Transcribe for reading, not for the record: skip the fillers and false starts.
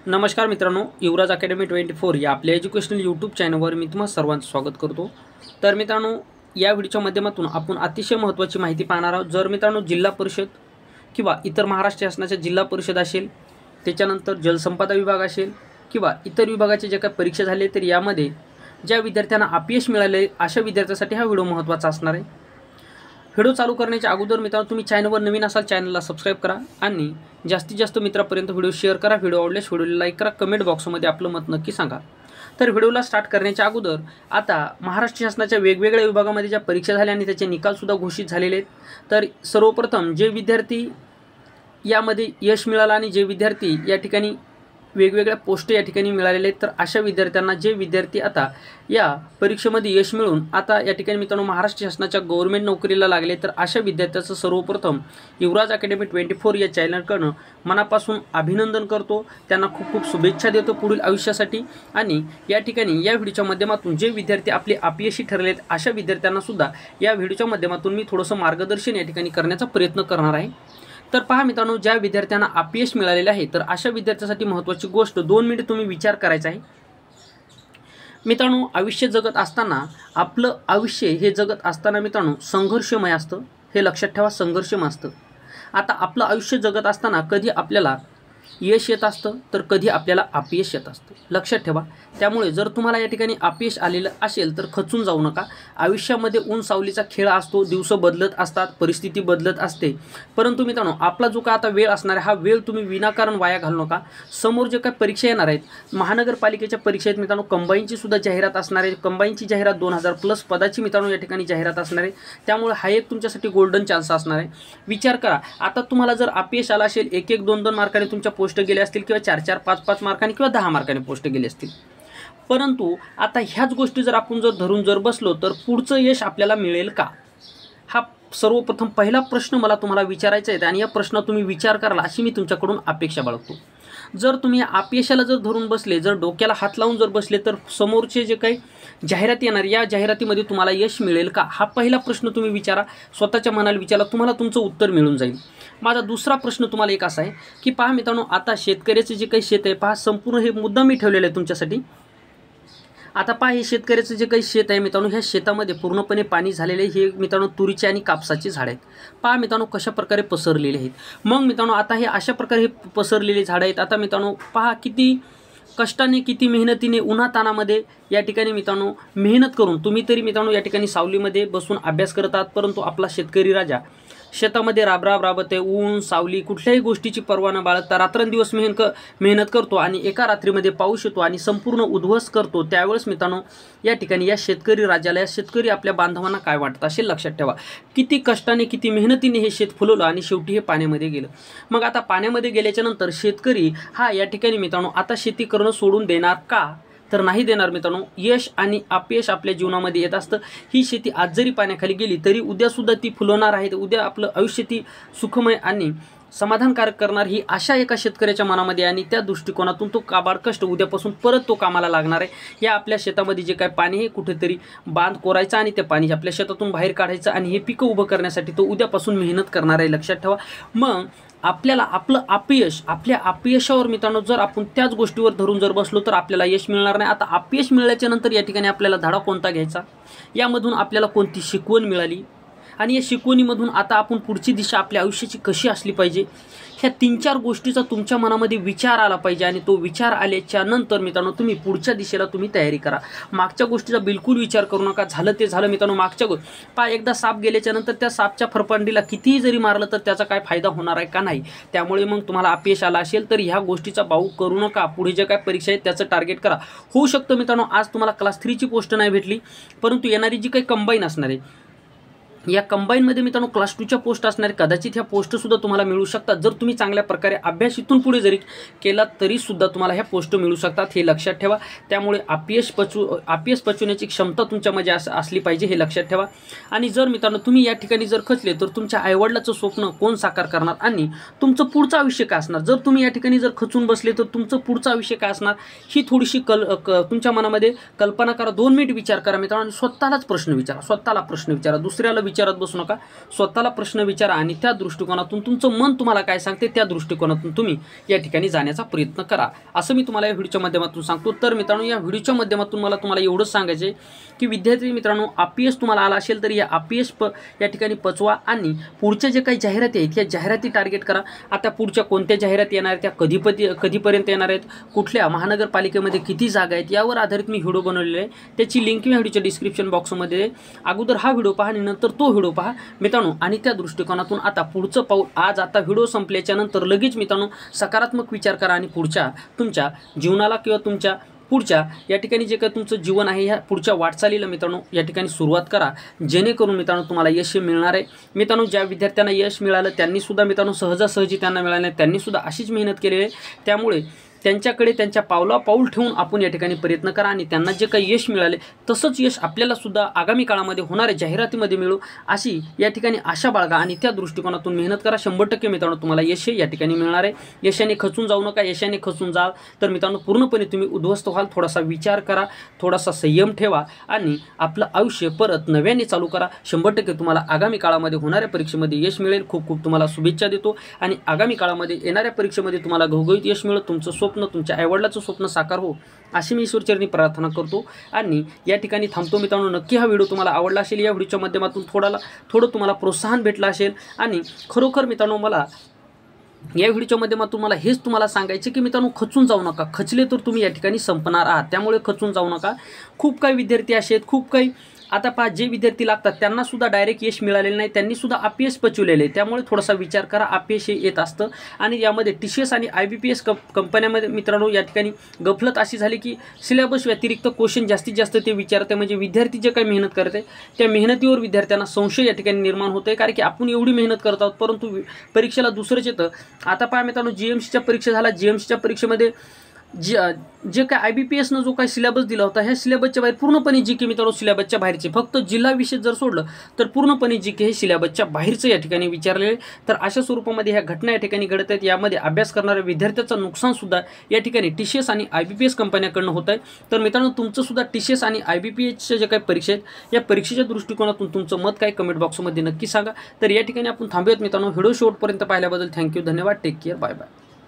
नमस्कार मित्रांनो, युवराज अकॅडमी 24 या आपल्या एज्युकेशनल यूट्यूब चॅनलवर मी तुम्हा सर्वांचं स्वागत करतो। तर मित्रांनो, या व्हिडिओच्या माध्यमातून आपण अतिशय महत्त्वाची माहिती पाहणार आहोत। जर मित्रांनो जिल्हा परिषद किंवा इतर महाराष्ट्र शासनाच्या जिल्हा परिषद असेल, त्याच्यानंतर जलसंपदा विभाग असेल किंवा इतर विभागाचे जे काही परीक्षा झाले, तर यामध्ये ज्या विद्यार्थ्यांना अपयश मिळाले अशा विद्यार्थ्यांसाठी हा व्हिडिओ महत्त्वाचा असणार आहे। व्हिडिओ चालू करण्याच्या अगोदर मित्रांनो, तुम्ही चॅनलवर नवीन असाल चॅनलला सबस्क्राइब करा आणि जास्तीत जास्त मित्रांपर्यंत व्हिडिओ शेअर करा। व्हिडिओ आवडल्यास व्हिडिओला लाईक करा, कमेंट बॉक्समध्ये आपलं मत नक्की सांगा। तर व्हिडिओला स्टार्ट करण्याच्या अगोदर आता महाराष्ट्र शासनाच्या वेगवेगळ्या विभागामध्ये ज्या परीक्षा झाल्या आणि त्याचे निकालसुद्धा घोषित झालेले आहेत। तर सर्वप्रथम जे विद्यार्थी यामध्ये यश मिळालं आणि जे विद्यार्थी या ठिकाणी वेगवेगळ्या पोस्ट या ठिकाणी मिळालेले आहेत, तर अशा विद्यार्थ्यांना जे विद्यार्थी आता या परीक्षेमध्ये यश मिळून आता या ठिकाणी मित्रांनो महाराष्ट्र शासनाच्या गव्हर्नमेंट नोकरीला लागले, तर अशा विद्यार्थ्यांचं सर्वप्रथम युवराज अकॅडमी 24 या चॅनलकडून मनापासून अभिनंदन करतो। त्यांना खूप खूप शुभेच्छा देतो पुढील आयुष्यासाठी। आणि या ठिकाणी या व्हिडिओच्या माध्यमातून जे विद्यार्थी आपले अपयशी ठरलेत अशा विद्यार्थ्यांना सुद्धा या व्हिडिओच्या माध्यमातून मी थोडंसं मार्गदर्शन या ठिकाणी करण्याचा प्रयत्न करणार आहे। तर पहा मित्रांनो, ज्या विद्यार्थ्यांना अपयश मिळालेले आहे, तर अशा विद्यार्थ्यांसाठी महत्त्वाची गोष्ट 2 मिनिट तुम्ही विचार करायचा आहे। मित्रांनो, आयुष्य जगत असताना आपलं आयुष्य हे जगत असताना मित्रांनो संघर्षमय असतं, हे लक्षात ठेवा, संघर्षमय असतं। आता आपलं आयुष्य जगत असताना कधी आपल्याला यश येत असतं, तर कधी आपल्याला अपयश येत असतं, लक्षात ठेवा। त्यामुळे जर तुम्हाला या ठिकाणी अपयश आलेलं असेल तर खचून जाऊ नका। आयुष्यामध्ये ऊन सावलीचा खेळ असतो, दिवस बदलत असतात, परिस्थिती बदलत असते, परंतु मित्रांनो आपला जो का आता वेळ असणार आहे हा वेळ तुम्ही विनाकारण वाया घालू नका। समोर जे काही परीक्षा येणार आहेत, महानगरपालिकेच्या परीक्षेत मित्रांनो कंबाईनची सुद्धा जाहिरात असणार आहे। कंबाईनची जाहिरात 2000+ पदाची मित्रांनो या ठिकाणी जाहिरात असणार आहे। त्यामुळे हा एक तुमच्यासाठी गोल्डन चान्स असणार आहे। विचार करा, आता तुम्हाला जर अपयश आला असेल, 1-1, 2-2 मार्काने तुमच्या पोस्ट गेले असतील किंवा 4-4, 5-5 मार्काने किंवा 10 मार्काने पोस्ट गेले असतील, परंतु आता ह्याच गोष्टी जर आपण धरून बसलो तर पुढचं यश आपल्याला मिळेल का? हा सर्वप्रथम पहिला प्रश्न मला तुम्हाला विचारायचा आहे आणि या प्रश्नात तुम्ही विचार कराल अशी मी तुमच्याकडून अपेक्षा बाळगतो। जर तुम्ही अपयशाला जर धरून बसले, जर डोक्याला हात लावून जर बसले, तर समोरचे जे काही जाहिरात येणार या जाहिरातीमध्ये तुम्हाला यश मिळेल का? हा पहिला प्रश्न तुम्ही विचारा, स्वतःच्या मनाला विचारा, तुम्हाला तुमचं उत्तर मिळून जाईल। माझा दुसरा प्रश्न तुम्हाला एक असा आहे की पहा मित्रांनो, आता शेतकऱ्याचे जे काही शेत आहे पहा, संपूर्ण हे मुद्दा मी ठेवलेलं आहे तुमच्यासाठी। आता पहा, हे शेतकऱ्याचं जे काही शेत आहे मित्रांनो, ह्या शेतामध्ये पूर्णपणे पाणी झालेले हे मित्रांनो तुरीची आणि कापसाची झाडं आहेत। पहा मित्रांनो कशा प्रकारे पसरलेले आहेत। मग मित्रांनो आता हे अशा प्रकारे हे पसरलेले झाडं आहेत। आता मित्रांनो पहा, किती कष्टाने किती मेहनतीने उन्हातानामध्ये या ठिकाणी मित्रांनो मेहनत करून तुम्ही तरी मित्रांनो या ठिकाणी सावलीमध्ये बसून अभ्यास करत आहात, परंतु आपला शेतकरी राजा शेतामध्ये राबराबत आहे, ऊन सावली कुठल्याही गोष्टीची पर्वा न बाळगता रात्रंदिवस मेहनत करतो आणि एका रात्रीमध्ये पाऊस येतो आणि संपूर्ण उद्ध्वस्त करतो। त्यावेळेस मित्रांनो या ठिकाणी या शेतकरी राजाला, या शेतकरी आपल्या बांधवांना काय वाटतं असे लक्षात ठेवा। किती कष्टाने किती मेहनतीने हे शेत फुलवलं आणि शेवटी हे पाण्यामध्ये गेलं। मग आता पाण्यामध्ये गेल्याच्या नंतर शेतकरी हा या ठिकाणी मित्रांनो आता शेती करणं सोडून देणार का? तर नाही देणार मित्रांनो। यश आणि अपयश आपल्या जीवनामध्ये येत असतं। ही शेती आज जरी पाण्याखाली गेली तरी उद्यासुद्धा ती फुलवणार आहे, उद्या आपलं आयुष्य ती सुखमय आणि समाधानकारक करणार ही आशा एका शेतकऱ्याच्या मनामध्ये, आणि त्या दृष्टिकोनातून तो काबाड कष्ट उद्यापासून परत तो कामाला लागणार आहे। या आपल्या शेतामध्ये जे काय पाणी आहे कुठेतरी बांध कोरायचा आणि ते पाणी आपल्या शेतातून बाहेर काढायचं आणि हे पिकं उभं करण्यासाठी तो उद्यापासून मेहनत करणार आहे, लक्षात ठेवा। मग आपल्याला आपलं अपयश, आपल्या अपयशावर मित्रांनो जर आपण त्याच गोष्टीवर धरून जर बसलो तर आपल्याला यश मिळणार नाही। आता अपयश मिळाल्याच्या नंतर या ठिकाणी आपल्याला धडा कोणता घ्यायचा, यामधून आपल्याला कोणती शिकवण मिळाली आणि या शिकवणीमधून आता आपण पुढची दिशा आपल्या आयुष्याची कशी असली पाहिजे, ह्या 3-4 गोष्टीचा तुमच्या मनामध्ये विचार आला पाहिजे। आणि तो विचार आल्याच्या नंतर मित्रांनो तुम्ही पुढच्या दिशेला तुम्ही तयारी करा। मागच्या गोष्टीचा बिलकुल विचार करू नका, झालं ते झालं मित्रांनो। मागच्या पहा, एकदा साप गेल्याच्या नंतर त्या सापच्या फरफंडीला कितीही जरी मारलं तर त्याचा काय फायदा होणार आहे का? नाही। त्यामुळे मग तुम्हाला अपयश आला असेल तर ह्या गोष्टीचा भाऊ करू नका। पुढे जे काय परीक्षा आहे त्याचं टार्गेट करा। होऊ शकतं मित्रांनो आज तुम्हाला क्लास 3 ची पोस्ट नाही भेटली, परंतु येणारी जी काही कंबाईन असणार आहे या कंबाईनमध्ये मित्रांनो क्लास 2 च्या पोस्ट असणारे, कदाचित ह्या पोस्टसुद्धा तुम्हाला मिळू शकतात। जर तुम्ही चांगल्या प्रकारे अभ्यास इथून पुढे जरी केला तरीसुद्धा तुम्हाला ह्या पोस्ट मिळू शकतात, हे लक्षात ठेवा। त्यामुळे अपयश पचवण्याची क्षमता तुमच्यामध्ये असली पाहिजे, हे लक्षात ठेवा। आणि जर मित्रांनो तुम्ही या ठिकाणी जर खचले तर तुमच्या आईवडिलाचं स्वप्न कोण साकार करणार आणि तुमचं पुढचं आयुष्य काय असणार? जर तुम्ही या ठिकाणी जर खचून बसले तर तुमचं पुढचं आयुष्य काय असणार ही थोडीशी तुमच्या मनामध्ये कल्पना करा। 2 मिनिट विचार करा मित्रांनो, स्वतःलाच प्रश्न विचारा, स्वतःला प्रश्न विचारा, दुसऱ्याला विचारत बसू नका, स्वतःला प्रश्न विचारा आणि त्या दृष्टिकोनातून तुमचं मन तुम्हाला काय सांगते त्या दृष्टिकोनातून तुम्ही या ठिकाणी जाण्याचा प्रयत्न करा, असं मी तुम्हाला या व्हिडिओच्या माध्यमातून सांगतो। तर मित्रांनो, या व्हिडिओच्या माध्यमातून मला तुम्हाला एवढंच सांगायचं आहे की विद्यार्थी मित्रांनो, अपयश तुम्हाला आला असेल तर या अपयश या ठिकाणी पचवा आणि पुढच्या जे काही जाहिराती आहेत या जाहिराती टार्गेट करा। आता पुढच्या कोणत्या जाहिराती येणार आहेत, त्या कधीपर्यंत येणार आहेत, कुठल्या महानगरपालिकेमध्ये किती जागा आहेत, यावर आधारित मी व्हिडिओ बनवलेला आहे। त्याची लिंक मी व्हिडिओच्या डिस्क्रिप्शन बॉक्समध्ये आहे। अगोदर हा व्हिडिओ पहा आणि नंतर तो व्हिडिओ पहा मित्रांनो, आणि त्या दृष्टिकोनातून आता पुढचं पाऊल आज आता व्हिडिओ संपल्याच्या नंतर लगेच मित्रांनो सकारात्मक विचार करा आणि पुढच्या तुमच्या जीवनाला किंवा तुमच्या पुढच्या या ठिकाणी जे काही तुमचं जीवन आहे ह्या पुढच्या वाटचालीला मित्रांनो या ठिकाणी सुरुवात करा, जेणेकरून मित्रांनो तुम्हाला यश मिळणार आहे। मित्रांनो, ज्या विद्यार्थ्यांना यश मिळालं त्यांनीसुद्धा मित्रांनो सहजासहजी त्यांना मिळालं नाही, त्यांनीसुद्धा अशीच मेहनत केलेली आहे। त्यामुळे त्यांच्याकडे त्यांच्या पाऊल ठेवून आपण या ठिकाणी प्रयत्न करा आणि त्यांना जे काही यश मिळाले तसंच यश आपल्याला सुद्धा आगामी काळामध्ये होणाऱ्या जाहिरातीमध्ये मिळू अशी या ठिकाणी आशा बाळगा आणि त्या दृष्टिकोनातून मेहनत करा। 100% मित्रांनो तुम्हाला यश या ठिकाणी मिळणार आहे। यशाने खचून जाऊ नका, यशाने खचून जाल तर मित्रांनो पूर्णपणे तुम्ही उद्ध्वस्त व्हाल। थोडासा विचार करा, थोडासा संयम ठेवा आणि आपलं आयुष्य परत नव्याने चालू करा। 100% तुम्हाला आगामी काळामध्ये होणाऱ्या परीक्षेमध्ये यश मिळेल। खूप खूप तुम्हाला शुभेच्छा देतो आणि आगामी काळामध्ये येणाऱ्या परीक्षेमध्ये तुम्हाला घवघवीत यश मिळेल, तुमचं स्वप्न तुमच्या आईवडिलाचं स्वप्न साकार हो अशी मी ईश्वरचरणी प्रार्थना करतो आणि या ठिकाणी थांबतो। मित्रांनो, नक्की हा व्हिडिओ तुम्हाला आवडला असेल, या व्हिडिओच्या माध्यमातून थोडं तुम्हाला प्रोत्साहन भेटलं असेल आणि खरोखर मित्रांनो मला या व्हिडिओच्या माध्यमातून मला हेच तुम्हाला सांगायचे की मित्रांनो खचून जाऊ नका, खचले तर तुम्ही या ठिकाणी संपणार आहात, त्यामुळे खचून जाऊ नका। खूप काही विद्यार्थी असे आहेत, खूप काही आता पहा जे विद्यार्थी लागतात त्यांना सुद्धा डायरेक्ट यश मिळालेलं नाही, त्यांनी सुद्धा अपयश पचवलेले आहे। त्यामुळे थोडासा विचार करा, अपयश हे येत असतं आणि यामध्ये TCS आणि IBPS कंपन्यामध्ये मित्रांनो या ठिकाणी गफलत अशी झाली की सिलेबस व्यतिरिक्त क्वेश्चन जास्तीत जास्त ते विचारते, म्हणजे विद्यार्थी जे काही मेहनत करते त्या मेहनतीवर विद्यार्थ्यांना संशय या ठिकाणी निर्माण होते, कारण की आपण एवढी मेहनत करत आहोत परंतु परीक्षेला दुसरंच येतं। आता पहा मित्रांनो, GMCच्या परीक्षा झाला, GMCच्या परीक्षेमध्ये जे काय IBPSनं जो काही सिलेबस दिला होता ह्या सिलेबसच्या बाहेर पूर्णपणे GK मित्रांनो सिलेबसच्या बाहेरचे, फक्त जिल्हा विषय जर सोडलं तर पूर्णपणे GK हे सिलेबसच्या बाहेरचं या ठिकाणी विचारले। तर अशा स्वरूपामध्ये ह्या घटना या ठिकाणी घडत आहेत, यामध्ये अभ्यास करणाऱ्या विद्यार्थ्याचं नुकसानसुद्धा या ठिकाणी TCS आणि IBPS कंपन्याकडनं होत आहे। तर मित्रांनो तुमचंसुद्धा TCS आणि IBPSच्या जे काही परीक्षा आहेत या परीक्षेच्या दृष्टिकोनातून तुमचं मत काय कमेंट बॉक्समध्ये नक्की सांगा। तर या ठिकाणी आपण थांबूयात मित्रांनो, व्हिडिओ शेवटपर्यंत पाहिल्याबद्दल थँक्यू, धन्यवाद, टेक केअर, बाय बाय।